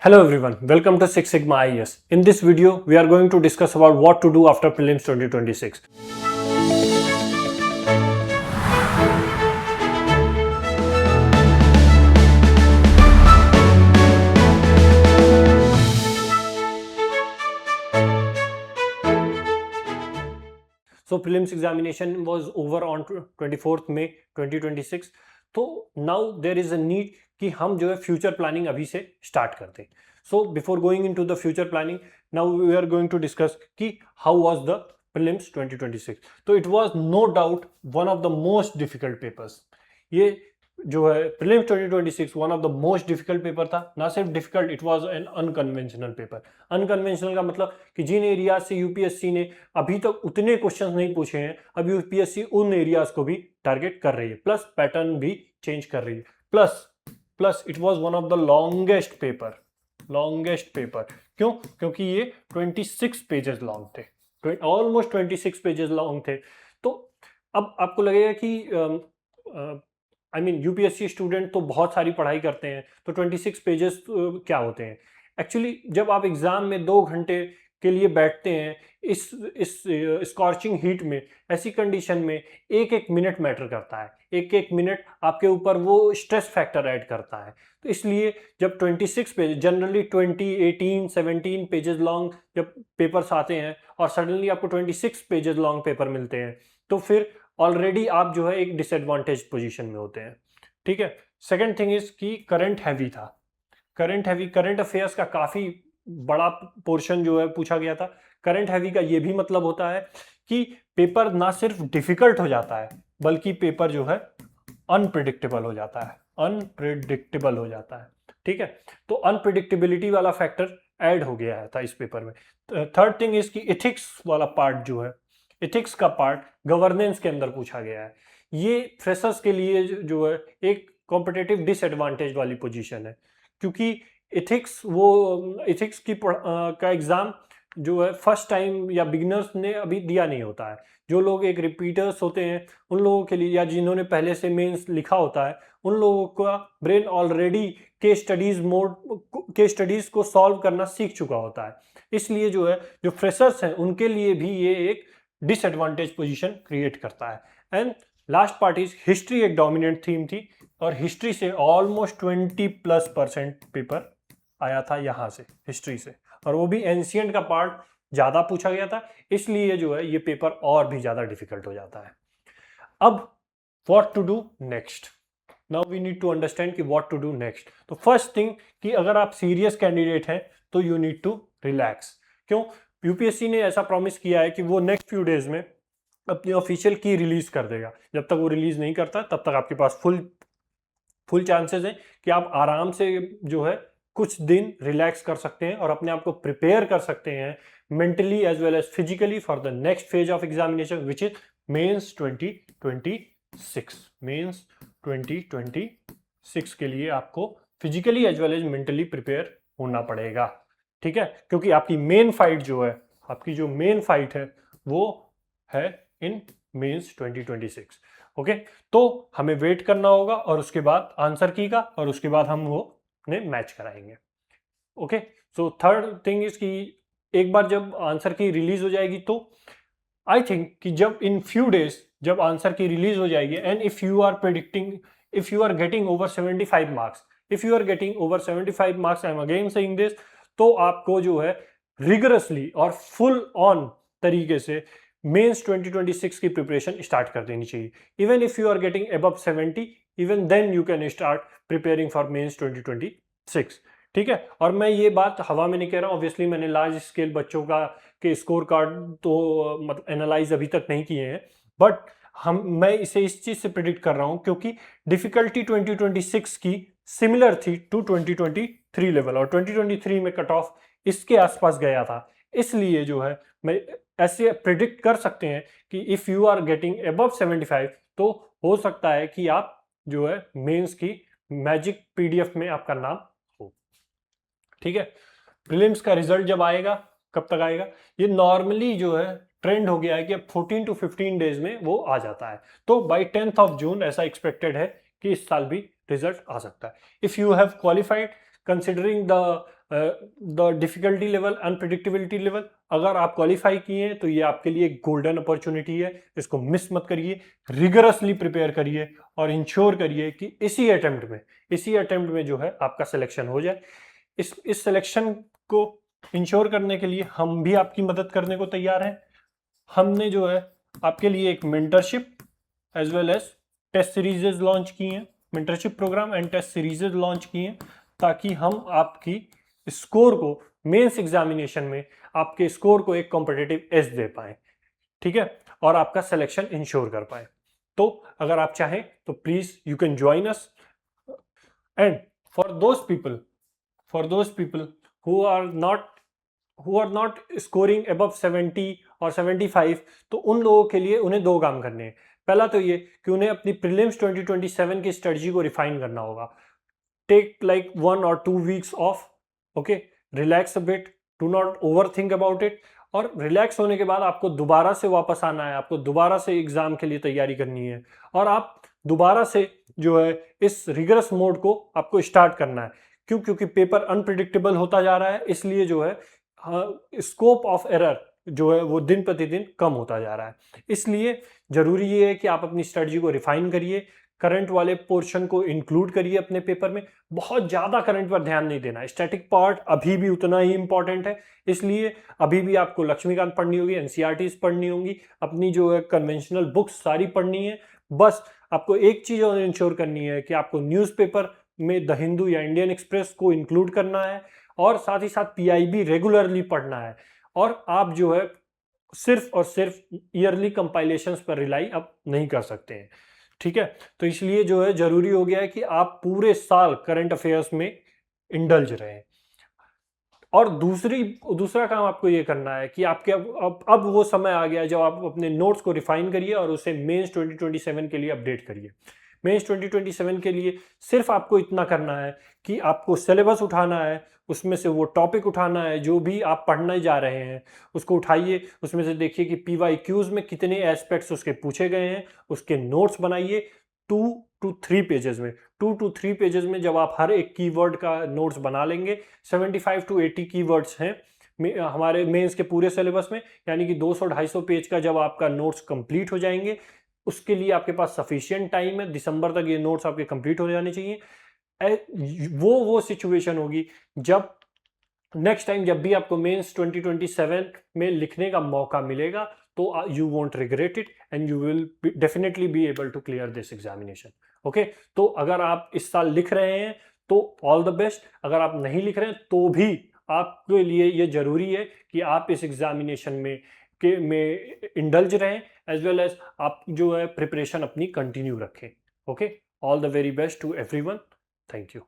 Hello everyone, welcome to Six Sigma IES. In this video, we are going to discuss about what to do after prelims 2026. So prelims examination was over on 24th May 2026. तो now there is a need कि हम जो है future planning अभी से start करते हैं. So before going into the future planning, now we are going to discuss कि हाउ वाज द प्रीलिम्स 2026. तो it was no doubt one of the most difficult papers. ये जो है prelims 2026 one of the most difficult paper था. ना सिर्फ difficult, it was an unconventional paper. Unconventional का मतलब कि जिन एरियाज से यूपीएससी ने अभी तक उतने क्वेश्चंस नहीं पूछे हैं, अब यूपीएससी उन एरियाज को भी टारगेट कर रही है, प्लस पैटर्न भी चेंज कर रही है. Plus it was one of the longest paper. क्यों? क्योंकि ये 26 पेजेस लॉन्ग थे, ऑलमोस्ट 26 पेजेस लॉन्ग थे. तो अब आपको लगेगा कि यूपीएससी स्टूडेंट तो बहुत सारी पढ़ाई करते हैं, तो 26 पेजेस क्या होते हैं. एक्चुअली जब आप एग्जाम में 2 घंटे के लिए बैठते हैं इस स्कॉर्चिंग हीट में, ऐसी कंडीशन में एक एक मिनट मैटर करता है. एक एक मिनट आपके ऊपर वो स्ट्रेस फैक्टर ऐड करता है. तो इसलिए जब 26 पेज, जनरली 20, 18, 17 पेजेस लॉन्ग जब पेपर्स आते हैं और सडनली आपको 26 पेजेस लॉन्ग पेपर मिलते हैं, तो फिर ऑलरेडी आप जो है एक डिसएडवांटेज पोजीशन में होते हैं. ठीक है. सेकंड थिंग इज कि करंट हैवी था. करंट अफेयर्स का काफ़ी बड़ा पोर्शन जो है पूछा गया था. करंट हैवी का ये भी मतलब होता है कि पेपर ना सिर्फ डिफिकल्ट हो जाता है, बल्कि पेपर जो है अनप्रिडिक्टेबल हो जाता है. ठीक है. तो अनप्रिडिक्टेबिलिटी वाला फैक्टर ऐड हो गया था इस पेपर में. थर्ड थिंग इज कि एथिक्स वाला पार्ट जो है, एथिक्स का पार्ट गवर्नेंस के अंदर पूछा गया है. ये फ्रेशर्स के लिए जो है एक कॉम्पिटिटिव डिसएडवांटेज वाली पोजीशन है, क्योंकि एथिक्स की का एग्जाम जो है फर्स्ट टाइम या बिगिनर्स ने अभी दिया नहीं होता है. जो लोग एक रिपीटर्स होते हैं उन लोगों के लिए, या जिन्होंने पहले से मेंस लिखा होता है, उन लोगों का ब्रेन ऑलरेडी केस स्टडीज को सॉल्व करना सीख चुका होता है. इसलिए जो है जो फ्रेशर्स हैं उनके लिए भी ये एक डिसएडवांटेज पोजीशन क्रिएट करता है. And last part is history. एक डोमिनेंट थीम थी और हिस्ट्री से ऑलमोस्ट 20+% पेपर आया था यहाँ से, हिस्ट्री से, और वो भी एंशिएंट का पार्ट ज़्यादा पूछा गया था. इसलिए जो है ये पेपर और भी ज़्यादा डिफिकल्ट हो जाता है. अब what to do next. Now we need to understand कि व्हाट टू डू नेक्स्ट. तो फर्स्ट थिंग कि अगर आप सीरियस कैंडिडेट हैं तो यू नीड टू रिलैक्स. क्यों? यूपीएससी ने ऐसा प्रॉमिस किया है कि वो नेक्स्ट फ्यू डेज में अपनी ऑफिशियल की रिलीज कर देगा. जब तक वो रिलीज नहीं करता तब तक आपके पास फुल चांसेस हैं कि आप आराम से जो है कुछ दिन रिलैक्स कर सकते हैं और अपने आप को प्रिपेयर कर सकते हैं mentally as well as physically for the next phase of examination which is mains 2026. Mains 2026 के लिए आपको physically as well as mentally prepare होना पड़ेगा. ठीक है. क्योंकि आपकी मेन फाइट जो है, आपकी जो मेन फाइट है वो है इन मेंस 2026. ओके. तो हमें वेट करना होगा और उसके बाद आंसर की का, और उसके बाद हम वो ने मैच कराएंगे. Okay. So third thing is कि एक बार जब आंसर की रिलीज हो जाएगी तो आई थिंक कि जब इन फ्यू डेज जब आंसर की रिलीज हो जाएगी and if you are getting over 75 marks, I am again saying this, तो आपको जो है रिगरसली और फुल ऑन तरीके से मेंस 2026 की प्रिपरेशन स्टार्ट कर देनी चाहिए. Even if you are getting above 70, even then you can start preparing for mains 2026. ठीक है. और मैं ये बात हवा में नहीं कह रहा हूँ. ऑब्वियसली मैंने लार्ज स्केल बच्चों के स्कोर कार्ड तो मतलब एनालाइज अभी तक नहीं किए हैं, बट मैं इसे इस चीज से प्रिडिक्ट कर रहा हूँ क्योंकि डिफिकल्टी 2026 की सिमिलर थी टू 2023 लेवल, और 2023 में कट ऑफ इसके आसपास गया था. इसलिए जो है मैं ऐसे प्रिडिक्ट कर सकते हैं कि if you are getting above 75 तो हो सकता है कि आप जो है मेंस की मैजिक पीडीएफ में आपका नाम हो. ठीक है. प्रीलिम्स का रिजल्ट जब आएगा, कब तक आएगा? ये नॉर्मली जो है ट्रेंड हो गया है कि अब 14 to 15 डेज में वो आ जाता है. तो बाय 10th of June ऐसा एक्सपेक्टेड है कि इस साल भी रिजल्ट आ सकता है. If you have qualified considering the the difficulty level, unpredictability level, अगर आप क्वालिफाई किए हैं तो ये आपके लिए एक गोल्डन अपॉर्चुनिटी है, इसको मिस मत करिए, रिगरसली प्रिपेयर करिए और इंश्योर करिए कि इसी अटेम्प्ट में जो है आपका सिलेक्शन हो जाए। इस सिलेक्शन को इंश्योर करने के लिए हम भी आपकी मदद करने को तैयार हैं। हमने जो है आपके लिए एक mentorship as well as test series launch की हैं, mentorship programme and test series launch की हैं, ताकि हम आपकी स्कोर को मेंस एग्जामिनेशन में आपके स्कोर को एक कॉम्पिटिटिव एज दे पाए, ठीक है, और आपका सिलेक्शन इंश्योर कर पाए। तो अगर आप चाहें तो please you can join us, and for those people who are not scoring above 70 और 75, तो उन लोगों के लिए उन्हें दो काम करने हैं। पहला तो ये कि उन्हें अपनी प्रीलिम्स 2027 की स्ट्रेटजी को रिफाइन करना होगा। Take like 1 or 2 weeks off, okay, relax a bit, do not over think about it, और रिलैक्स होने के बाद आपको दोबारा से वापस आना है, आपको दोबारा से एग्जाम के लिए तैयारी करनी है, और आप दोबारा से जो है इस रिगरस मोड को आपको स्टार्ट करना है। क्योंकि पेपर अनप्रिडिक्टेबल होता जा रहा है, इसलिए जो है स्कोप ऑफ एरर जो है वो दिन प्रतिदिन कम होता जा रहा है। इसलिए जरूरी ये है कि आप अपनी स्ट्रेटजी को रिफाइन करिए, करंट वाले पोर्शन को इंक्लूड करिए अपने पेपर में, बहुत ज़्यादा करंट पर ध्यान नहीं देना। स्टैटिक पार्ट अभी भी उतना ही इंपॉर्टेंट है, इसलिए अभी भी आपको लक्ष्मीकांत पढ़नी होगी, एनसीईआरटीज पढ़नी होंगी, अपनी जो है कन्वेंशनल बुक्स सारी पढ़नी है। बस आपको एक चीज़ और इंश्योर करनी है कि आपको न्यूज़पेपर में द हिंदू या इंडियन एक्सप्रेस को इंक्लूड करना है, और साथ ही साथ पीआईबी रेगुलरली पढ़ना है, और आप जो है सिर्फ और सिर्फ ईयरली कंपाइलेशंस पर रिलाई अब नहीं कर सकते हैं, ठीक है। तो इसलिए जो है जरूरी हो गया है कि आप पूरे साल करंट अफेयर्स में इंडल्ज रहें। और दूसरा काम आपको ये करना है कि आपके अब वो समय आ गया जब आप अपने नोट्स को रिफाइन करिए और उसे मेंस 2027 के लिए अपडेट करिए। मेंस 2027 के लिए सिर्फ आपको इतना करना है कि आपको सिलेबस उठाना है, उसमें से वो टॉपिक उठाना है जो भी आप पढ़ने जा रहे हैं, उसको उठाइए, उसमें से देखिए कि PYQs में कितने एस्पेक्ट्स उसके पूछे गए हैं, उसके नोट्स बनाइए 2 to 3 पेजेस में। 2 to 3 पेजेस में जब आप हर एक कीवर्ड का नोट्स बना लेंगे, 75 to 80 कीवर्ड्स हैं हमारे मेंस के पूरे सिलेबस में, यानी कि 200-250 पेज का जब आपका नोट्स कंप्लीट हो जाएंगे, उसके लिए आपके पास सफिशिएंट टाइम है, दिसंबर तक ये नोट्स आपके कंप्लीट हो जाने चाहिए। वो सिचुएशन होगी जब नेक्स्ट टाइम जब भी आपको मेंस 2027 में लिखने का मौका मिलेगा, तो you won't regret it and you will definitely be able to clear this examination, okay. तो अगर आप इस साल लिख रहे हैं तो ऑल द बेस्ट, अगर आप नहीं लिख रहे हैं तो भी आपके लिए ये जरूरी है कि आप इस एग्जामिनेशन में इंडल्ज रहें, एज वेल एज आप जो है प्रिपरेशन अपनी कंटिन्यू रखें, okay. All the very best to everyone, thank you.